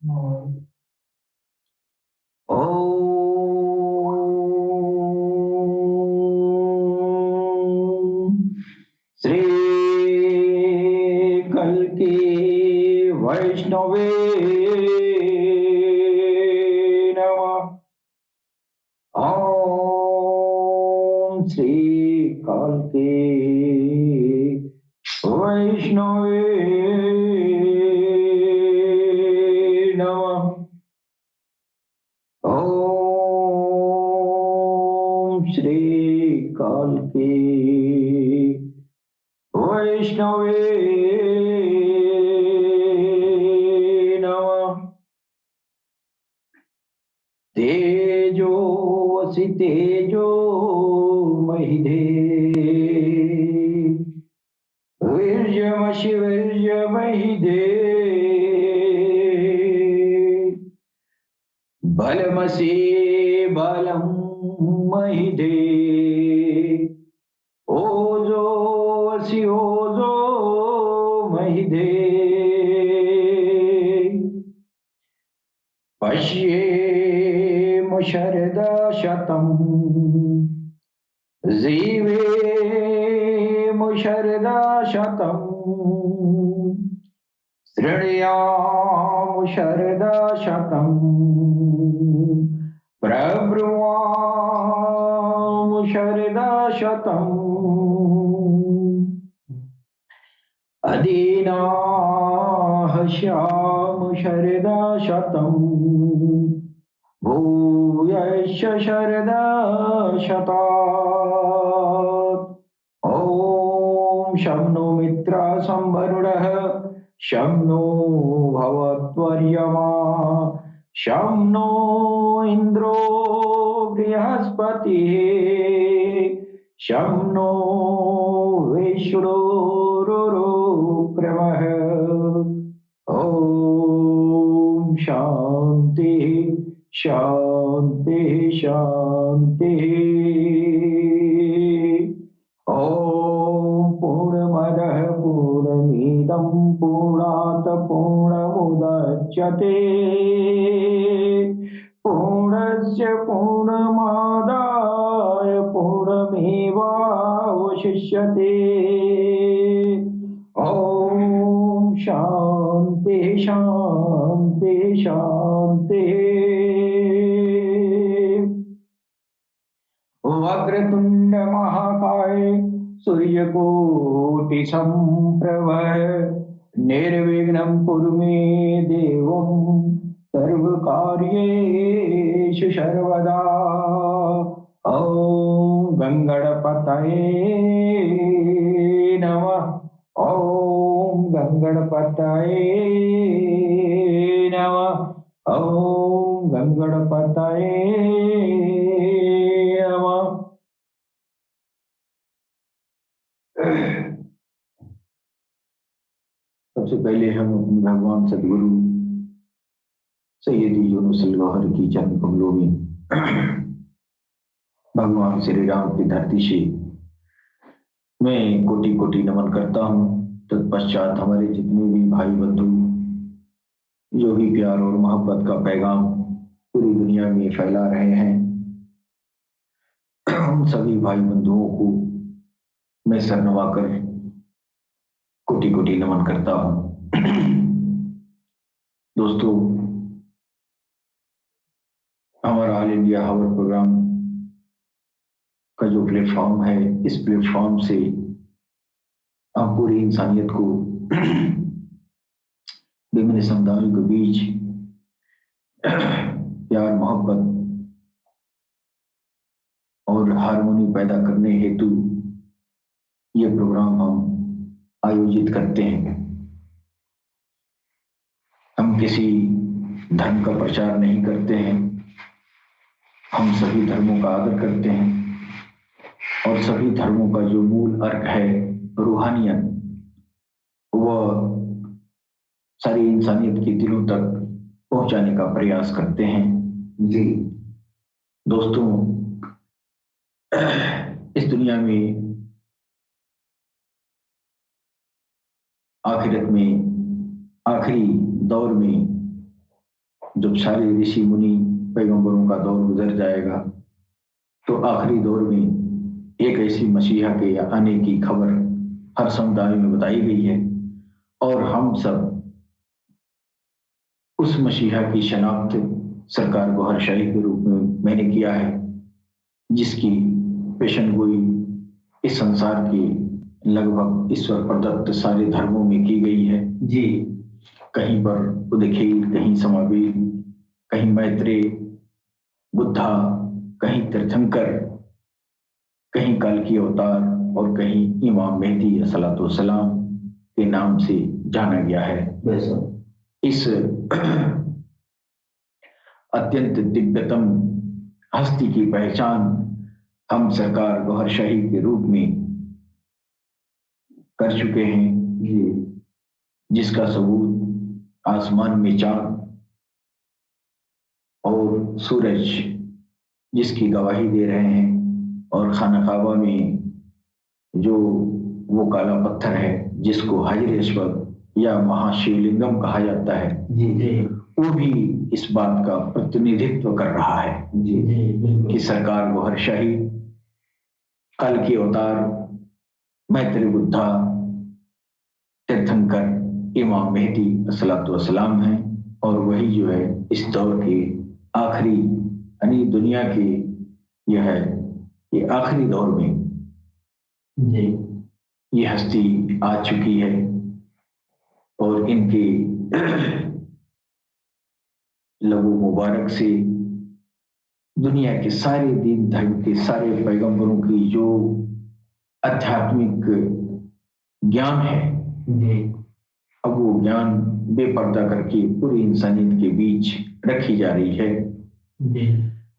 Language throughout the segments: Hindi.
ओम श्री कल्की वैष्णवे नमः। ओम श्री कल्की वैष्णवे नमः। ओम श्री कल्की वैष्णवे नमः। तेजोऽसि तेजो महिधे वीर्यमसि वीर्यमहिधे बलमसि बलं महिधे ओजोऽसि ओजो महिधे पश्येम शरदशतम् जीवेम शरदशतम् शृणुयाम शरदशतम् प्रब्रुवाम शरदशतम् अदीनाः श्याम शरदशतम् भूयश्च शरदशतात्। ॐ शं नो मित्रः संवरुणः शं नो भवत्वर्यमा शं नो इन्द्रो बृहस्पतिः शं नो विष्णुरुक्रमः। ॐ शान्ति शान्ति शान्ति। ॐ पूर्णमदः पूर्णमिदं पूर्णात् पूर्णमुदच्यते पूर्णस्य पूर्णमादाय पूर्णमेवावशिष्यते। ॐ शान्ति शान्ति शान्ति। वक्रतुंड महाकाय सूर्यकोटि संप्रभ निर्विघ्नं कुरु मे देवं सर्वकार्येषु सर्वदा। ॐ गंगणपतये नमः। ॐ गंगणपतये नमः। ॐ गंगणपतये नमः। सबसे पहले हम अपने भगवान सदगुरु सैयदी यूनुस गौहर की चरण कमलों में भगवान श्री राम की धरती से मैं कोटि कोटि नमन करता हूँ। तत्पश्चात हमारे जितने भी भाई बंधु जो भी प्यार और मोहब्बत का पैगाम पूरी दुनिया में फैला रहे हैं, उन सभी भाई बंधुओं को मैं सर नवाकर कोटि कोटि नमन करता हूँ। दोस्तों, हमारा ऑल इंडिया हावर प्रोग्राम का जो प्लेटफॉर्म है, इस प्लेटफॉर्म से हम पूरी इंसानियत को विभिन्न समुदायों के बीच प्यार मोहब्बत और हार्मोनी पैदा करने हेतु ये प्रोग्राम हम आयोजित करते हैं। हम किसी धर्म का प्रचार नहीं करते हैं, हम सभी धर्मों का आदर करते हैं और सभी धर्मों का जो मूल अर्थ है रूहानियत, वह सारी इंसानियत के दिलों तक पहुंचाने का प्रयास करते हैं। जी दोस्तों, इस दुनिया में आखिरत में आखिरी दौर में जब सारे ऋषि मुनि पैगंबरों का दौर गुजर जाएगा तो आखिरी दौर में एक ऐसी मसीहा के आने की खबर हर समुदाय में बताई गई है और हम सब उस मसीहा की शनाख्त सरकार गौहर शाही के रूप में मैंने किया है, जिसकी पेशनगोई इस संसार के लगभग ईश्वर प्रदत्त सारे धर्मों में की गई है जी। कहीं पर उदखेल, कहीं समावेल, कहीं मैत्रेय, बुद्धा, कहीं तीर्थंकर, कहीं काल की अवतार और कहीं इमाम मेहदी अलैहिस्सलाम के नाम से जाना गया है। इस अत्यंत दिव्यतम हस्ती की पहचान हम सरकार गौहर शाही के रूप में कर चुके हैं, जिसका सबूत आसमान में चांद और सूरज जिसकी गवाही दे रहे हैं और खाना काबा में जो वो काला पत्थर है जिसको हाजर अस्वद या महाशिवलिंगम कहा जाता है वो भी इस बात का प्रतिनिधित्व कर रहा है कि सरकार गौहर शाही काल की अवतार मैत्रेय, बुद्धा, तीर्थंकर, इमाम मेहदी अलैहिस्सलाम है और वही जो है इस दौर के आखिरी यानी दुनिया के ये आखिरी दौर में ये हस्ती आ चुकी है और इनके लबो मुबारक से दुनिया के सारे दीन धर्म के सारे पैगंबरों की जो आध्यात्मिक ज्ञान है अब वो ज्ञान बेपर्दा करके पूरी इंसानियत के बीच रखी जा रही है।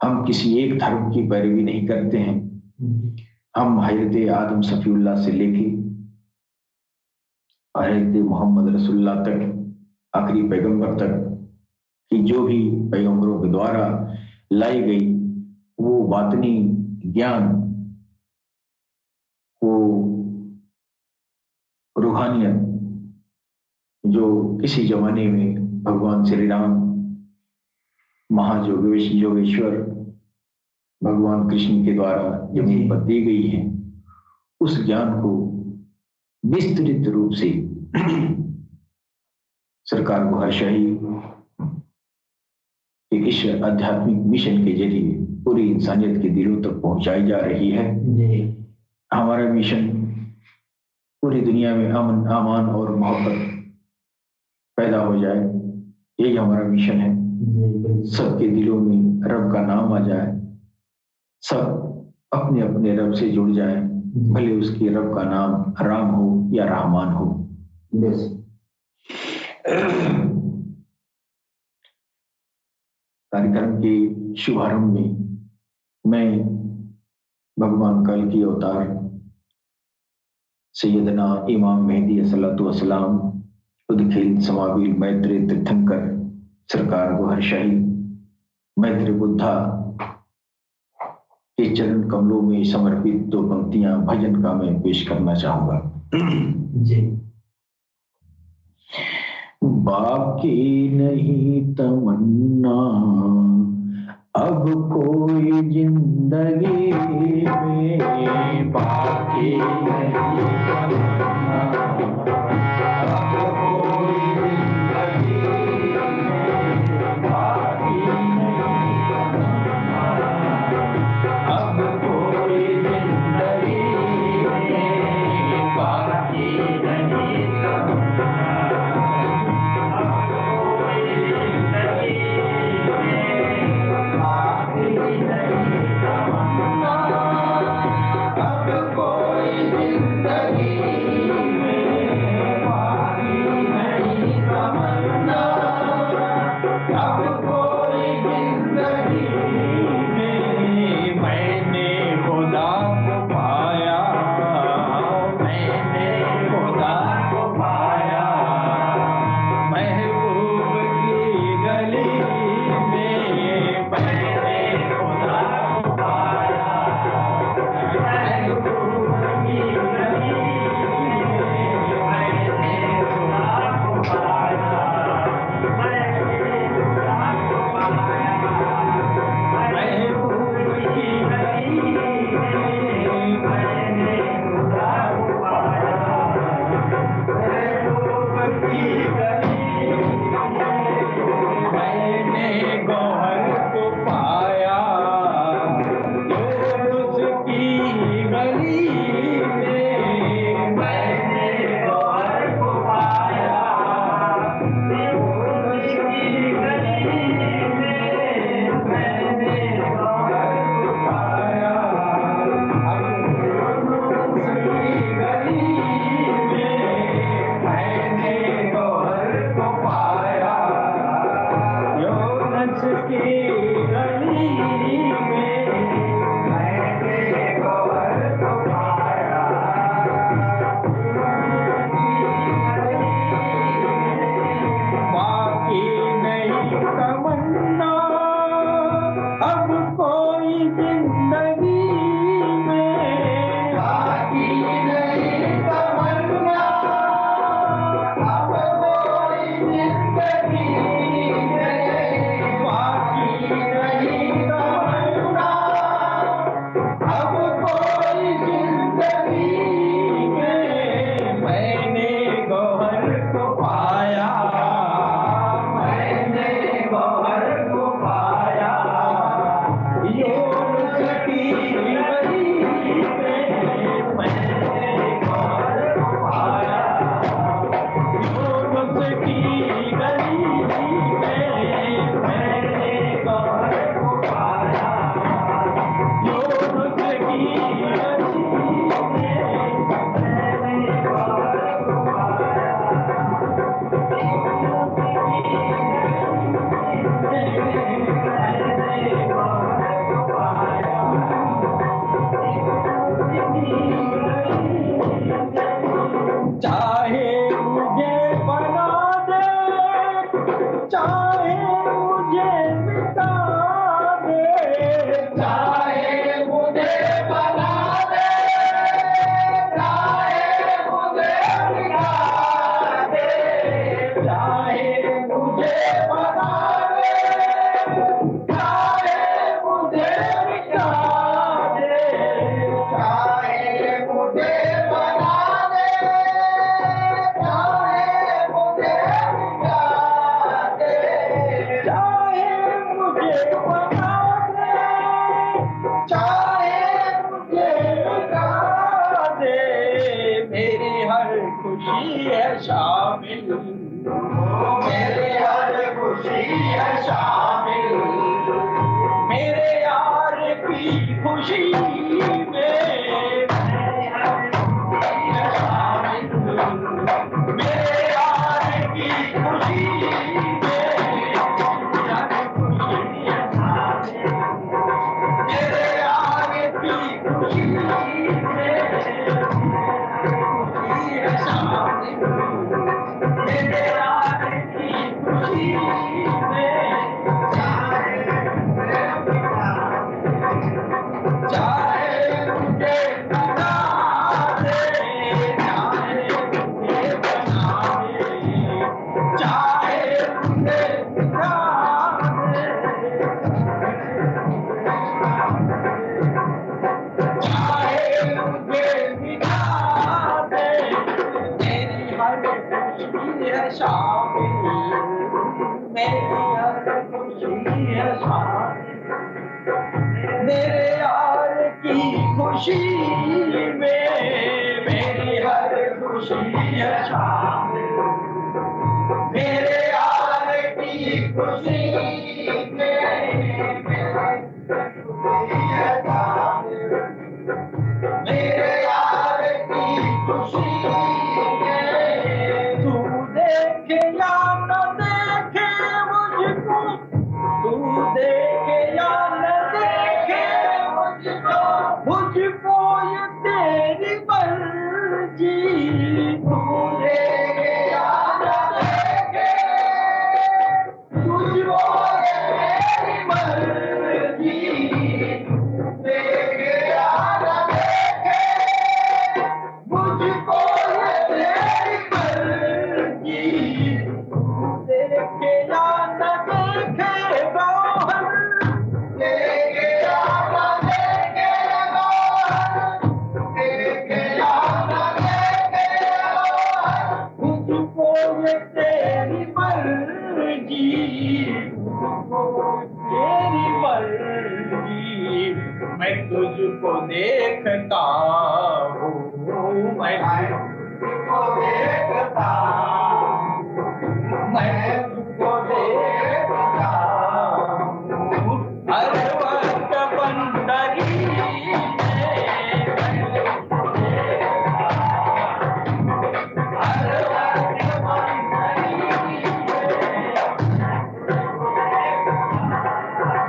हम किसी एक धर्म की पैरवी नहीं करते हैं। हम हजरत आदम सफीउल्लाह से लेके हजरत मोहम्मद रसूलुल्लाह तक आखिरी पैगंबर तक कि जो भी पैगंबरों के द्वारा लाई गई वो बातनी ज्ञान, वो रूहानियत जो किसी जमाने में भगवान श्री राम योगेश्वर भगवान कृष्ण के द्वारा जमीन पर दी गई है, उस ज्ञान को विस्तृत रूप से सरकार गौहर शाही एक इस आध्यात्मिक मिशन के जरिए पूरी इंसानियत के दिलों तक पहुंचाई जा रही है। हमारा मिशन पूरी दुनिया में अमन, अमान और मोहब्बत पैदा हो जाए, यही हमारा मिशन है। सबके दिलों में रब का नाम आ जाए, सब अपने अपने रब से जुड़ जाए, भले उसके रब का नाम राम हो या रहमान हो। कार्यक्रम के शुभारंभ में मैं भगवान काल की अवतार सैयदना इमाम मेहदी अलैहिस्सलाम, उदखेल, समावेल, मैत्रेय, तीर्थंकर, सरकार गौहर शाही, मैत्रेय, बुद्धा के चरण कमलों में समर्पित दो पंक्तियां भजन का मैं पेश करना चाहूंगा। जी। बाकी नहीं तमन्ना अब कोई जिंदगी में, बाकी नहीं तमन्ना अब कोई जिंदगी में, बाकी नहीं तमन्ना अब कोई जिंदगी में, बाकी नहीं तमन्ना अब कोई जिंदगी चाहे मुझे बना दे, चाहे मुझे मिटा दे, चाहे मुझे बना दे, चाहे मुझे मिटा दे, चाहे मुझे बना दे, चाहे मुझे मिटा दे, चाहे मुझे बना दे, चाहे मुझे मिटा दे, चाहे मुझे बना दे, चाहे मुझे मिटा दे, मेरी हर खुशी है शामिल, मेरी हर खुशी है शामिल, मेरे यार की खुशी में, मेरी हर खुशी है शामिल, मेरे यार की खुशी में, मेरी हर खुशी है शामिल, मेरे यार की खुशी में, खुशी है शामिल, मेरे यार की खुशी में, चाहे मुझे बना दे, चाहे मुझे बना दे, चाहे मुझे मिटा दे, चाहे मुझे मिटा दे, मेरी हर खुशी है शामिल, मेरी हर खुशी है शामिल, मेरे यार की खुशी में, मेरी हर खुशी है शामिल, मेरे यार की खुशी में, मेरी खुशी है शामिल, मेरे यार की खुशी में, तू देखे या न देखे मुझको, तू देखे या न देखे मुझको, मुझको ये तेरी मर्जी, तू देखे या न देखे, मुझको ये तेरी मर्जी, तू देखे या न देखे, मुझको ये तेरी मर्जी, तू देखे या न देखे गौहर, देखे या न देखे गौहर, देखे या न देखे गौहर, मुझको ये तेरी मर्जी, मुझको तेरी मर्जी, मैं तुझको देखता हूँ, मैं तुझको देखता हूँ, मैं तुझको देखता हूँ, हर वक्त बंदगी में, हर वक्त बंदगी में,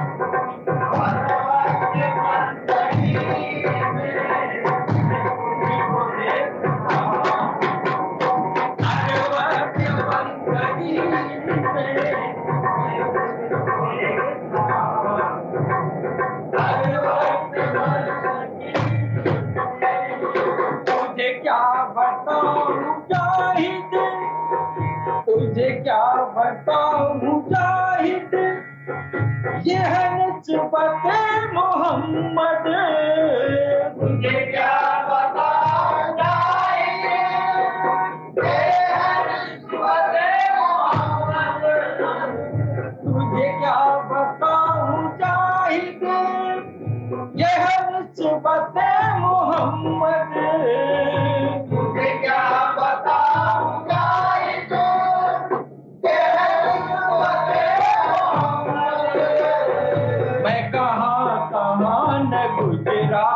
हर वक्त बंदगी में, तुझको देखता हूँ, हर वक्त बंदगी में, हर वक्त बंदगी में, तुझे क्या बताऊं जाहिद, तुझे क्या बताऊं जाहिद, ये है निस्बत मोहम्मद, तुझे क्या बताऊं जाहिद, ये है निस्बत मोहम्मद, तुझे क्या बताऊं जाहिद, ये है निस्बत मोहम्मद, तुझे क्या बताऊं जाहिद, ये है निस्बत मोहम्मद, मैं कहाँ कहाँ न गुजरा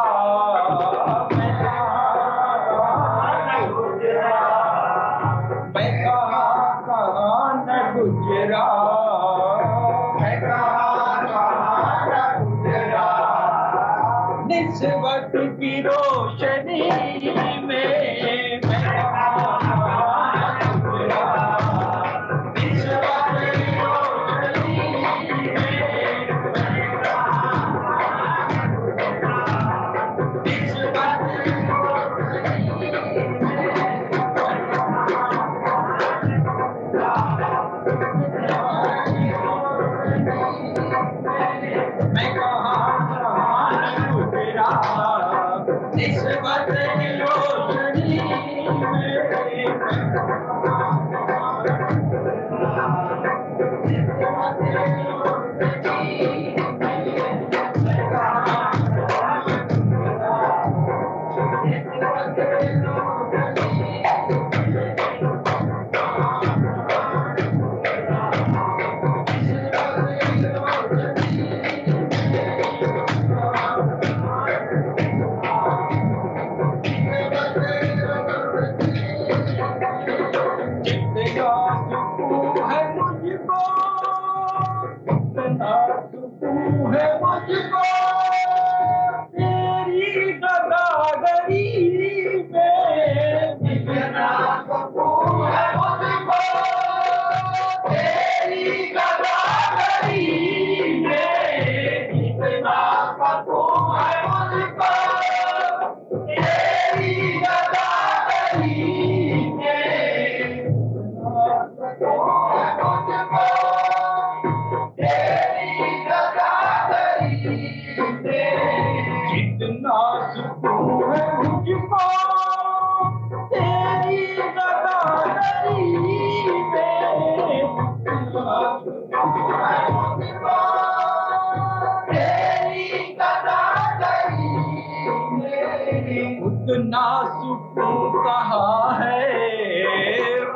उतना सुकून कहाँ है,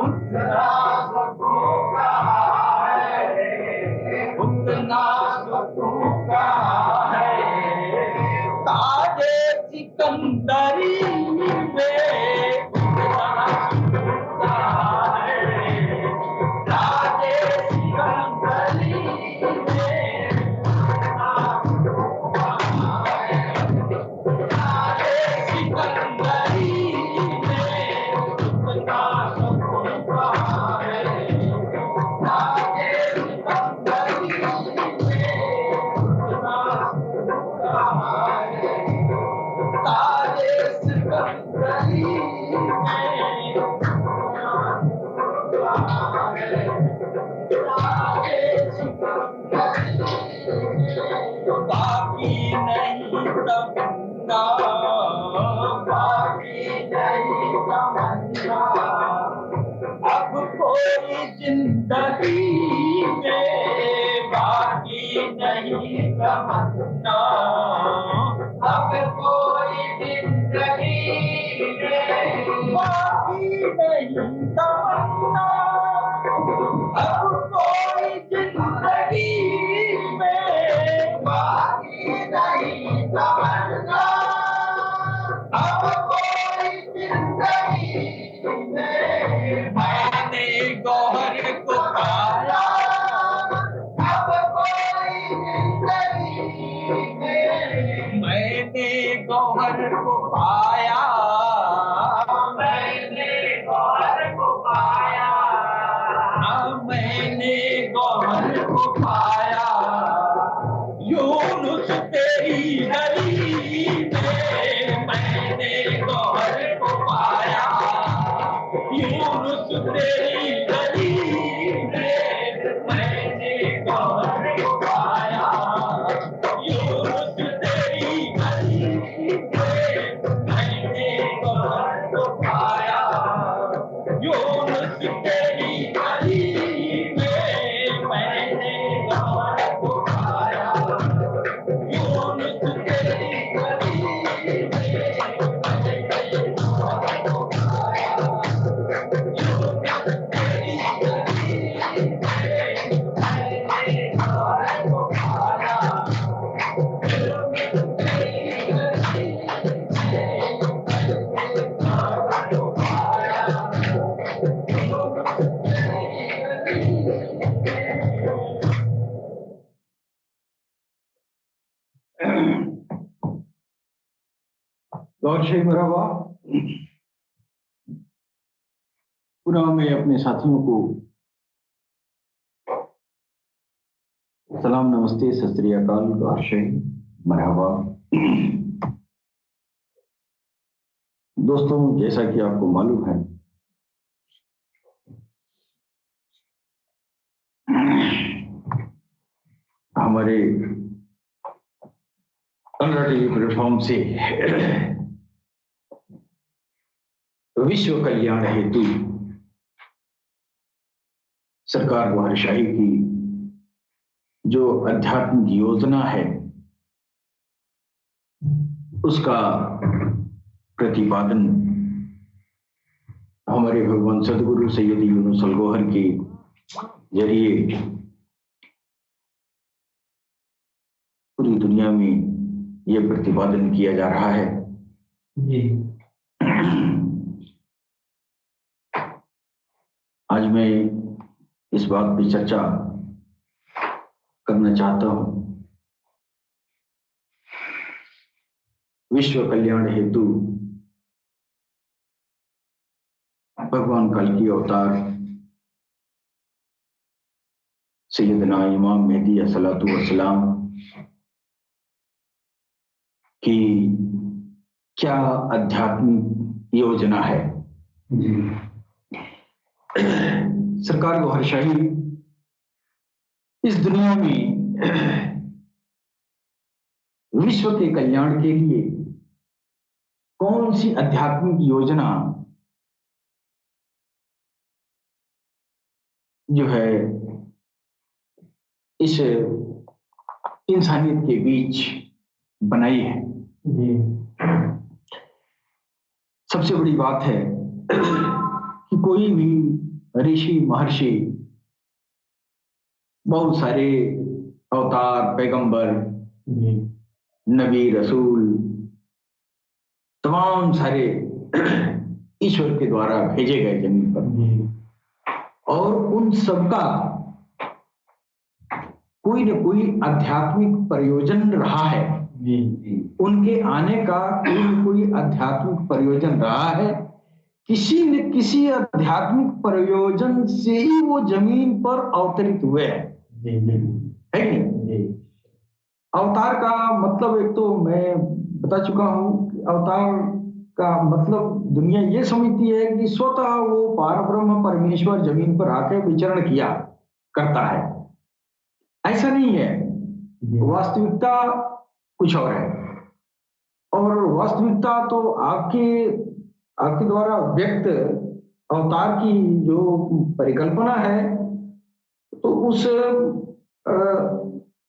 उतना सुकून कहाँ है, उतना सुकून कहाँ है, ताजे सिकंदरी में उतना सुकून कहाँ है, ताजे सिकंदरी में उतना सुकून कहाँ है, ताजे सिकंदरी में उतना सुकून कहाँ है, ताजे सिकंदरी में उतना सुकून कहाँ है, ताजे सिकंदरी में उतना सुकून कहाँ है, ताजे सिकंदरी में बाकी नहीं तमन्ना, बाकी नहीं तमन्ना, अब कोई जिंदगी में बाकी नहीं तमन्ना, अब कोई जिंदगी में बाकी नहीं तमन्ना, अब कोई जिंदगी में बाकी नहीं तमन्ना, अब कोई जिंदगी में मैंने गौहर को पाया, अब कोई जिंदगी में मैंने गौहर को पाया, मैंने गौहर को पाया, मैंने गौहर को पाया, यूनुस तेरी गली में मैंने गौहर को पाया, यूनुस तेरी गली में मैंने गौहर को पाया, यूनुस तेरी गली में मैंने गौहर को पाया, यूनुस तेरी गली में मैंने गौहर को पाया, यूनुस तेरी गली में मैंने गौहर को पाया, यूनुस तेरी गली में मैंने गौहर को पाया, यूनुस तेरी गली गौर शेख मरहबा। पुनः मैं अपने साथियों को सलाम, नमस्ते, सत श्री अकाल, गौर शेख मरहबा। दोस्तों, जैसा कि आपको मालूम है, हमारे कलरा टीवी प्लेटफॉर्म से विश्व कल्याण हेतु सरकार वारशाही की जो आध्यात्मिक योजना है उसका प्रतिपादन हमारे भगवान सदगुरु सैयद यूनुस अल गौहर के जरिए पूरी दुनिया में यह प्रतिपादन किया जा रहा है। आज मैं इस बात पर चर्चा करना चाहता हूं, विश्व कल्याण हेतु भगवान कल्कि अवतार सैयदना इमाम मेहदी अस्सलातु वस्सलाम की क्या आध्यात्मिक योजना है। सरकार वारशाही इस दुनिया में विश्व के कल्याण के लिए कौन सी आध्यात्मिक योजना जो है इस इंसानियत के बीच बनाई है। सबसे बड़ी बात है कि कोई भी ऋषि महर्षि, बहुत सारे अवतार, पैगंबर, नबी, रसूल, तमाम सारे ईश्वर के द्वारा भेजे गए जमीन पर, और उन सबका कोई न कोई आध्यात्मिक प्रयोजन रहा है। उनके आने का कोई न कोई आध्यात्मिक प्रयोजन रहा है। किसी न किसी आध्यात्मिक प्रयोजन से ही वो जमीन पर अवतरित हुए हैं, है कि? अवतार का मतलब एक तो मैं बता चुका हूं कि अवतार का मतलब दुनिया ये समझती है कि स्वतः वो पारब्रह्म परमेश्वर जमीन पर आके विचरण किया करता है। ऐसा नहीं है, वास्तविकता कुछ और है। और वास्तविकता तो आपके द्वारा व्यक्त अवतार की जो परिकल्पना है, तो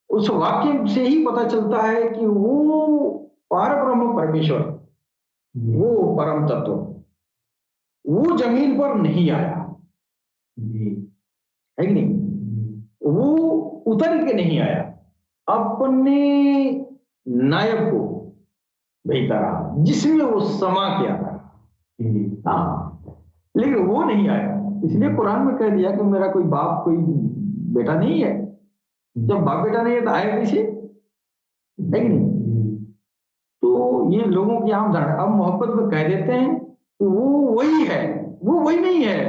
उस वाक्य से ही पता चलता है कि वो पारब्रह्म परमेश्वर, वो परम तत्व, वो जमीन पर नहीं आया, है कि नहीं? वो उतर के नहीं आया, अपने नायक को भेजता रहा जिसमें वो समा किया था। लेकिन वो नहीं आया, इसलिए कुरान में कह दिया कि मेरा कोई बाप कोई बेटा नहीं है। जब बाप बेटा नहीं है तो आया कैसे, है कि नहीं? तो ये लोगों की आम धारणा, अब मोहब्बत में कह देते हैं कि वो वही है, वो वही नहीं है,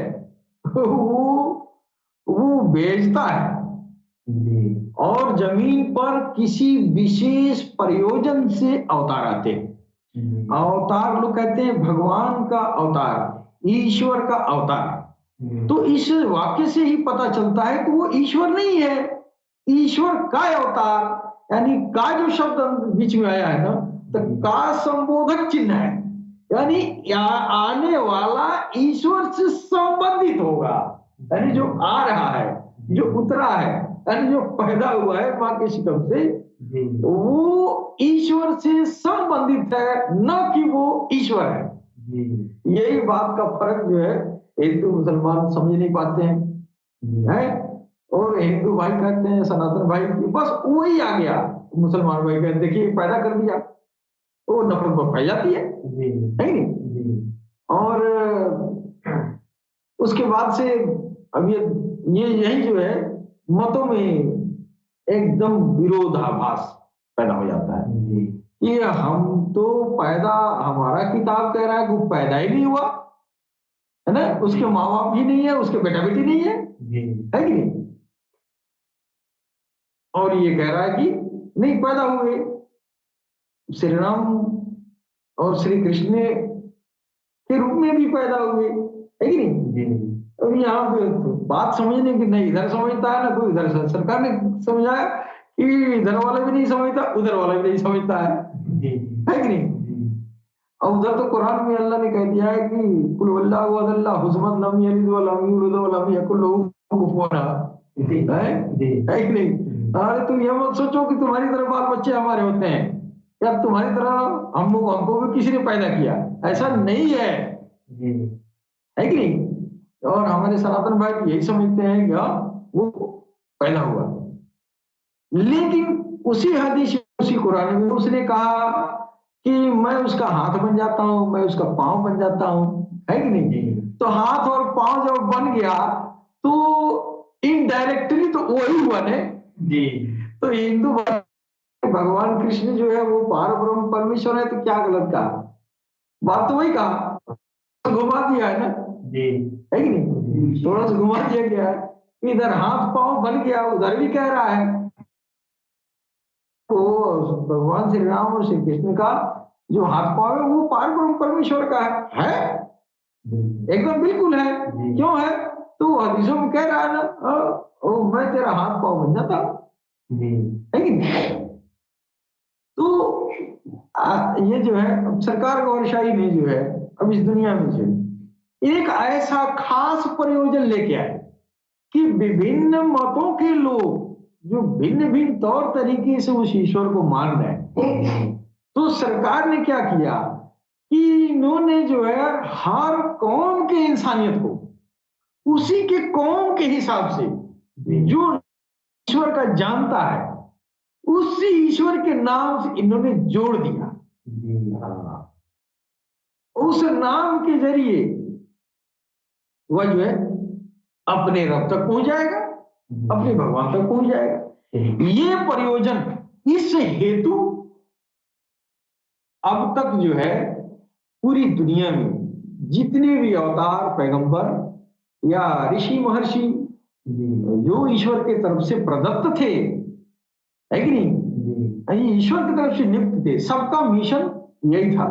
वो बेचता है। और जमीन पर किसी विशेष प्रयोजन से अवतार आते हैं। अवतार लोग कहते हैं भगवान का अवतार, ईश्वर का अवतार। तो इस वाक्य से ही पता चलता है कि वो ईश्वर नहीं है, ईश्वर का अवतार, यानी का जो शब्द बीच में आया है ना, तो का संबोधक चिन्ह है, यानी आने वाला ईश्वर से संबंधित होगा। यानी जो आ रहा है, जो उतरा है, यानी जो पैदा हुआ है मां के शिकम से, वो ईश्वर से संबंधित है, न कि वो ईश्वर है। यही बात का फर्क जो है हिंदू मुसलमान समझ नहीं पाते हैं। और हिंदू भाई कहते हैं, सनातन भाई बस वही आ गया, मुसलमान भाई कहते देखिए पैदा कर दिया, वो नफरत पर फैल जाती है नहीं? और उसके बाद से अब ये यही जो है मतों में एकदम विरोधाभास पैदा हो जाता है कि हम तो पैदा, हमारा किताब कह रहा है कि वो पैदा ही नहीं हुआ, है ना, उसके माँ बाप भी नहीं है, उसके बेटा बेटी नहीं है, है कि नहीं? और ये कह रहा है कि नहीं पैदा हुए। श्री राम और श्री कृष्ण के रूप में भी पैदा हुए, है कि नहीं? और यहाँ पे बात समझने की नहीं, इधर समझता है ना कोई, इधर सरकार ने समझाया कि इधर वाला भी नहीं समझता, उधर वाला भी नहीं समझता है कि नहीं? और उधर तो कुरान में अल्लाह ने कह दिया है कि कुल वल्लाहु अहद अल्लाहु समद लम यलिद व लम यूलद व लम यकुल लहू कुफुवन अहद। है कि नहीं? अरे तुम ये मत सोचो कि तुम्हारी तरह बाल बच्चे हमारे होते हैं या तुम्हारी तरह हमको भी किसी ने पैदा किया, ऐसा नहीं है। है कि नहीं? और हमारे सनातन भाई यही समझते हैं कि वो पैदा हुआ, लेकिन उसी हदीस उसी कुरान में उसने कहा कि मैं उसका हाथ बन जाता हूं, मैं उसका पांव बन जाता हूं। है कि नहीं? तो हाथ और पांव जब बन गया तो इनडायरेक्टली तो वही हुआ ने जी। तो हिंदू भगवान कृष्ण जो है वो पार ब्रह्म परमेश्वर है, तो क्या गलत कहा? बात तो वही कहा, घुमा दिया है ना जी। है कि नहीं? थोड़ा सा घुमा दिया गया है, इधर हाथ पांव बन गया, उधर भी कह रहा है। तो भगवान श्री राम और श्री कृष्ण का जो हाथ पांव है वो पार ब्रह्म परमेश्वर का है? एकदम बिल्कुल है। क्यों है? तो हदीसों में कह रहा है ना, मैं तेरा हाथ पांव बन जाता हूं। है कि नहीं? तो ये जो है अब सरकार गौरशाही ने जो है अब इस दुनिया में जो एक ऐसा खास प्रयोजन लेके आए कि विभिन्न मतों के लोग जो भिन्न भिन्न तौर तरीके से उस ईश्वर को मान रहे हैं, तो सरकार ने क्या किया कि इन्होंने जो है हर कौम के इंसानियत को उसी के कौम के हिसाब से जो ईश्वर का जानता है उसी ईश्वर के नाम से इन्होंने जोड़ दिया। उस नाम के जरिए वह जो है अपने रब तक पहुंच जाएगा, अपने भगवान तक पहुंच जाएगा। ये प्रयोजन इस हेतु अब तक जो है पूरी दुनिया में जितने भी अवतार पैगंबर या ऋषि महर्षि जो ईश्वर के तरफ से प्रदत्त थे, है कि नहीं, ईश्वर की तरफ से नियुक्त थे, सबका मिशन यही था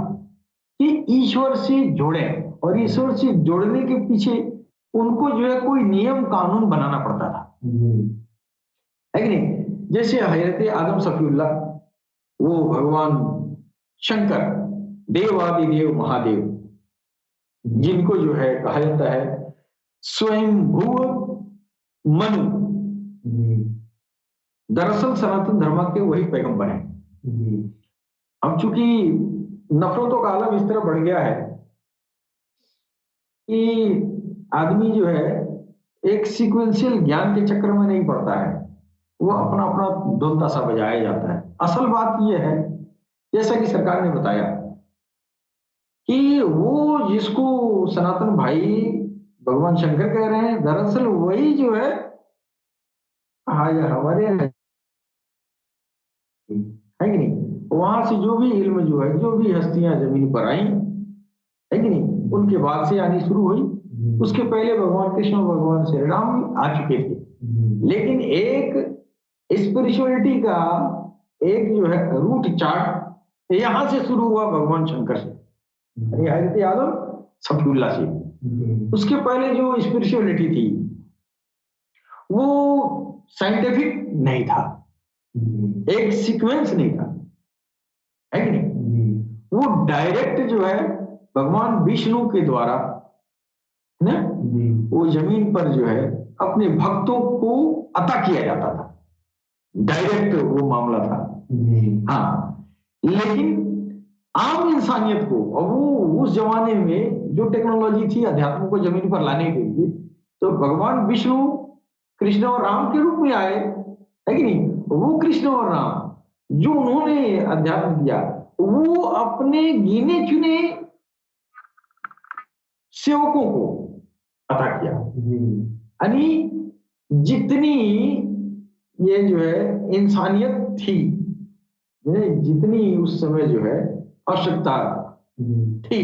कि ईश्वर से जोड़े, और ईश्वर से जोड़ने के पीछे उनको जो है कोई नियम कानून बनाना पड़ता था। है कि नहीं? जैसे हजरत आदम सफीउल्लाह, वो भगवान शंकर देवादिदेव महादेव जिनको जो है कहा जाता है स्वयं भू मनु, दरअसल सनातन धर्म के वही पैगंबर हैं। अब चूंकि नफरतों का आलम इस तरह बढ़ गया है कि आदमी जो है एक सीक्वेंशियल ज्ञान के चक्कर में नहीं पड़ता है, वो अपना अपना धुन ताशा बजाया जाता है। असल बात यह है, जैसा कि सरकार ने बताया कि वो जिसको सनातन भाई भगवान शंकर कह रहे हैं, दरअसल वही जो है हमारे है कि नहीं, वहां से जो भी इल्म जो है, जो भी हस्तियां जमीन पर आई, है कि नहीं, उनके बाद से आनी शुरू हुई। उसके पहले भगवान कृष्ण और भगवान श्री राम आ चुके थे, लेकिन एक स्पिरिचुअलिटी का एक जो है रूट चार्ट यहां से शुरू हुआ भगवान शंकर से, हजरत आदम सफीउल्लाह से। उसके पहले जो स्पिरिचुअलिटी थी वो साइंटिफिक नहीं था, एक सीक्वेंस नहीं था, है कि नहीं, वो डायरेक्ट जो है भगवान विष्णु के द्वारा ना वो जमीन पर जो है अपने भक्तों को अता किया जाता था, डायरेक्ट वो मामला था। हाँ, लेकिन आम इंसानियत को, और वो उस जमाने में जो टेक्नोलॉजी थी अध्यात्म को जमीन पर लाने के लिए, तो भगवान विष्णु कृष्ण और राम के रूप में आए, है कि नहीं। वो कृष्ण और राम जो उन्होंने अध्यात्म दिया, वो अपने गिने चुने सेवकों को अता किया। यानी जितनी ये जो है इंसानियत थी, जितनी उस समय जो है आवश्यकता थी,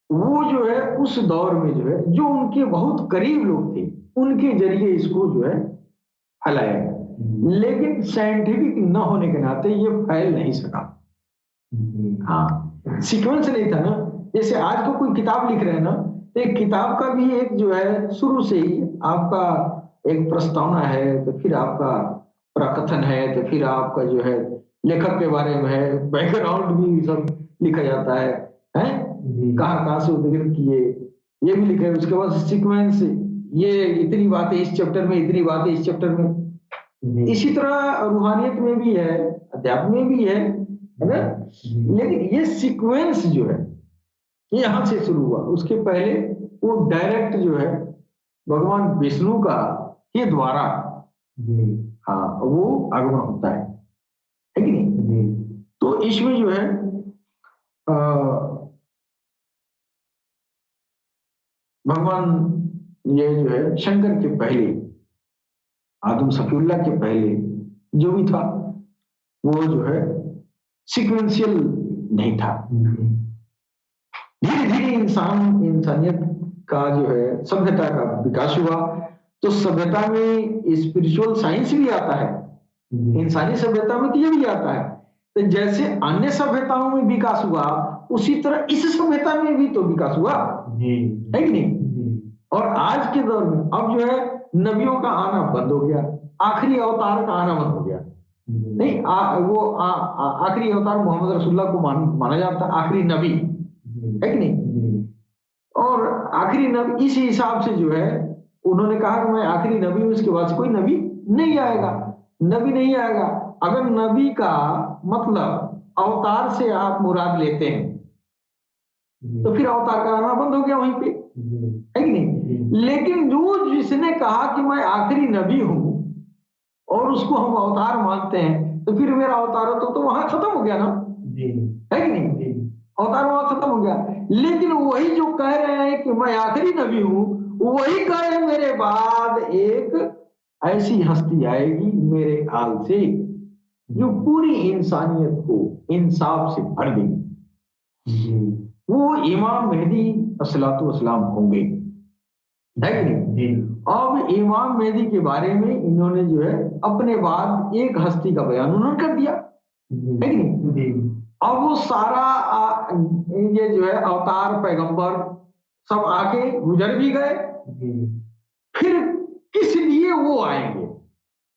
वो जो है उस दौर में जो है जो उनके बहुत करीब लोग थे उनके जरिए इसको जो है फैलाया, लेकिन साइंटिफिक न होने के नाते ये फैल नहीं सका। हाँ, सीक्वेंस नहीं था ना। जैसे आज को कोई किताब लिख रहे हैं ना, तो एक किताब का भी एक जो है शुरू से ही आपका एक प्रस्तावना है, तो फिर आपका प्रकथन है, तो फिर आपका जो है लेखक के बारे में है, बैकग्राउंड भी सब लिखा जाता है कहाँ से उद्धृत किए, ये भी लिखा है। उसके बाद सीक्वेंस, ये इतनी बातें इस चैप्टर में, इतनी बातें इस चैप्टर में। इसी तरह रूहानियत में भी है, अध्यात्म में भी है ना। लेकिन ये सीक्वेंस जो है ये यहाँ से शुरू हुआ, उसके पहले वो डायरेक्ट जो है भगवान विष्णु का के द्वारा हाँ वो आगमन होता है कि नहीं। तो इसमें जो है भगवान ये जो है शंकर के पहले, आदम सफीउल्लाह के पहले जो भी था वो जो है सीक्वेंशियल नहीं था। धीरे धीरे इंसानियत का जो है सभ्यता का विकास हुआ, तो सभ्यता में स्पिरिचुअल साइंस भी आता है, इंसानी सभ्यता में तो ये भी आता है। तो जैसे अन्य सभ्यताओं में विकास हुआ उसी तरह इस सभ्यता में भी तो विकास हुआ है कि नहीं। और आज के दौर में अब जो है नबियों का आना बंद हो गया, आखिरी अवतार का आना बंद हो गया। नहीं आखिरी अवतार मोहम्मद रसूलुल्लाह को माना जाता है आखिरी नबी, है कि नहीं। और आखिरी नबी इस हिसाब से जो है उन्होंने कहा कि मैं आखिरी नबी हूं, इसके बाद कोई नबी नहीं आएगा, नबी नहीं आएगा। अगर नबी का मतलब अवतार से आप मुराद लेते हैं तो फिर अवतार का आना बंद हो गया वहीं पे, है कि नहीं। लेकिन जो जिसने कहा कि मैं आखिरी नबी हूं और उसको हम अवतार मानते हैं तो फिर मेरा अवतार तो वहां खत्म हो गया ना, है कि नहीं। अवतार वहां खत्म हो गया। लेकिन वही जो कह रहे हैं कि मैं आखिरी नबी हूं, वही कह रहे हैं मेरे बाद एक ऐसी हस्ती आएगी मेरे आल से जो पूरी इंसानियत को इंसाफ से भर देगी। वो इमाम मेहदी अस्सलातु वस्सलाम होंगे, है कि नहीं। अब इमाम मेहदी के बारे में इन्होंने जो है अपने बाद एक हस्ती का बयान उन्होंने कर दिया, है कि नहीं। अब वो सारा ये जो है अवतार पैगंबर सब आके गुजर भी गए, फिर किस लिए वो आएंगे,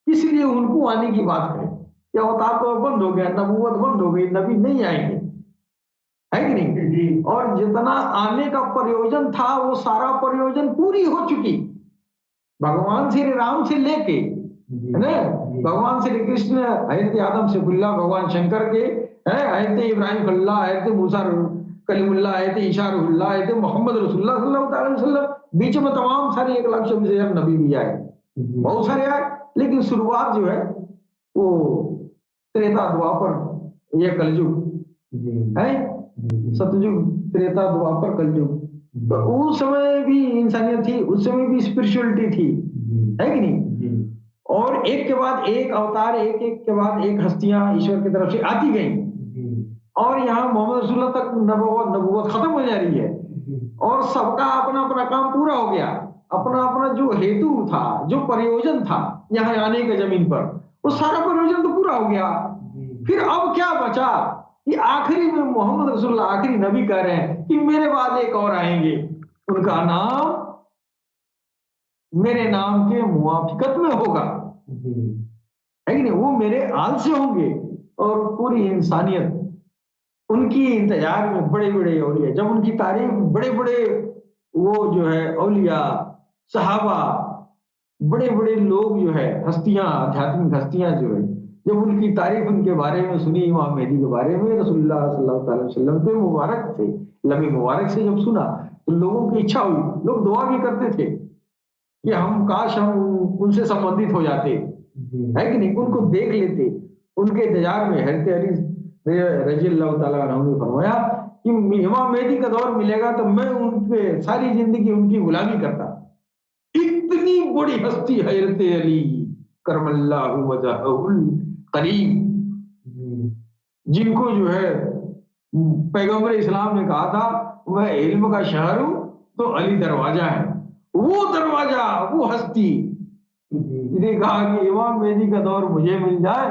किस लिए उनको आने की बात करें। ये अवतार तो बंद हो गया, नबूवत बंद हो गई, नबी नहीं आएंगे, है कि नहीं। और जितना आने का प्रयोजन था वो सारा प्रयोजन पूरी हो चुकी, भगवान श्री राम से लेके है ना, भगवान श्री कृष्ण, हजरत आदम से खुल्ला, भगवान शंकर के हजरत इब्राहिम खल्ला, हजरत मूसा कलीमुल्ला, हजरत ईसा रुहुल्ला, हजरत मोहम्मद रसूलुल्लाह सल्लल्लाहु अलैहि वसल्लम, बीच में तमाम सारे 1,26,000 नबी भी आए, बहुत सारे आए। लेकिन शुरुआत जो है वो त्रेता द्वापर ये कलयुग है, सतयुग त्रेता द्वापर कलयुग। तो उस समय भी इंसानियत थी, उस समय भी स्पिरिचुअलिटी थी, है कि नहीं। और एक के बाद एक अवतार, एक एक के बाद एक हस्तियां ईश्वर की तरफ से आती गई, और यहाँ मोहम्मद रसूलुल्लाह तक नबूवत खत्म हो जा रही है, और सबका अपना अपना काम पूरा हो गया, अपना अपना जो हेतु था, जो प्रयोजन था यहाँ आने के जमीन पर, वो सारा प्रयोजन तो पूरा हो गया। फिर अब क्या बचा कि आखिरी में मोहम्मद रसूलुल्लाह आखिरी नबी कह रहे हैं कि मेरे बाद एक और आएंगे, उनका नाम मेरे नाम के मुआफिकत में होगा, है कि नहीं। वो मेरे आल से होंगे और पूरी इंसानियत उनकी इंतजार में, बड़े बड़े औलिया जब उनकी तारीफ, बड़े बड़े वो जो है औलिया सहाबा, बड़े बड़े लोग जो है हस्तियां, आध्यात्मिक हस्तियां जो है, जब उनकी तारीफ उनके बारे में सुनी, इमाम मेहदी के बारे में, रसूलुल्लाह सल्लल्लाहु अलैहि वसल्लम के मुबारक से, लबे मुबारक से जब सुना तो लोगों की इच्छा हुई, लोग दुआ भी करते थे कि हम काश हम उनसे संबंधित हो जाते, है कि नहीं, उनको देख लेते। उनके इंतजार में हज़रत अली रज़ियल्लाहु ताला अन्हु ने फरमाया कि इमाम मेहदी का दौर मिलेगा तो मैं उनके सारी जिंदगी उनकी गुलामी करता। इतनी बड़ी हस्ती हज़रत अली करमल्लाहु वजहुल करीम, जिनको जो है पैगंबर इस्लाम ने कहा था मैं इल्म का शहर हूं तो अली दरवाजा है, वो दरवाजा, वो हस्ती ने कहा कि इमाम मेहदी का दौर मुझे मिल जाए